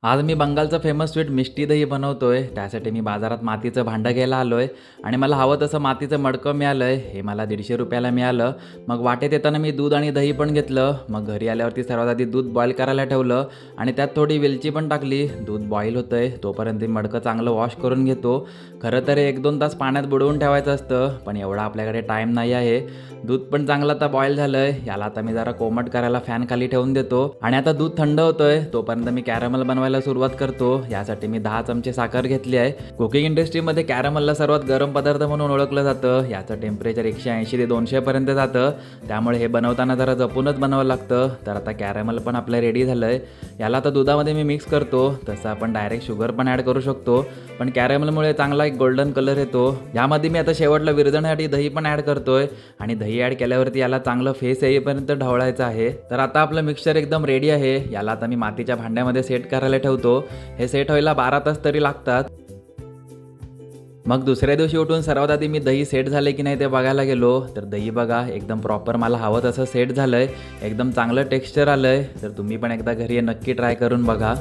आज मी बंगालचं famous sweet मिष्टी दही बनवतोय. त्यासाठी मी बाजारात मातीचं भांडं घ्यायला आलोय आणि मला हवं तसं मातीचं मडकं मिळालंय. हे मला 150 रुपयाला मिळालं. मग वाटेत येताना मी दूध आणि दही पण घेतलं. मग घरी आल्यावरती सर्वात आधी दूध बॉईल करायला ठेवलं आणि त्यात थोडी वेलची पण टाकली. दूध बॉईल होतंय तोपर्यंत मी मडकं चांगलं वॉश करून घेतो. खरं तर 1-2 तास पाण्यात बुडवून ठेवायचं असतं, पण एवढा आपल्याकडे टाईम नाही आहे. दूध पण चांगलं आता बॉईल झालंय. याला आता मी जरा कोमट करायला फॅन खाली ठेवून देतो आणि आता दूध थंड होतंय तोपर्यंत मी कॅरमल बनवायला सुरुवात करतो. यासाठी मी 10 चमचे साखर घेतली आहे. कुकिंग इंडस्ट्रीमध्ये कॅरमलला सर्वात गरम पदार्थ म्हणून ओळखलं जातं. याचं टेम्परेचर 180 ते 200 पर्यंत जातं, त्यामुळे हे बनवताना जरा जपूनच बनवावं लागतं. तर आता कॅरमल पण आपलं रेडी झालंय. याला आता दुधामध्ये मी मिक्स करतो. तसं आपण डायरेक्ट शुगर पण ॲड करू शकतो, पण कॅरमलमुळे चांगला एक गोल्डन कलर येतो. यामध्ये मी आता शेवटला विरजण्यासाठी दही पण ॲड करतोय आणि दही ॲड केल्यावरती याला चांगलं फेस येईपर्यंत ढवळायचं आहे. तर आता आपलं मिक्सचर एकदम रेडी आहे. याला आता मी मातीच्या भांड्यामध्ये सेट करायला ठेवतो. हे सेट व्हायला 12 तास तरी लागतात. मग दुसऱ्या दिवशी उठून सर्वात आधी मी दही सेट झाले की नाही ते बघायला गेलो. तर दही बघा एकदम प्रॉपर मला हवं तसं सेट झालंय. एकदम चांगलं टेक्स्चर आलंय. तर तुम्ही पण एकदा घरी नक्की ट्राय करून बघा.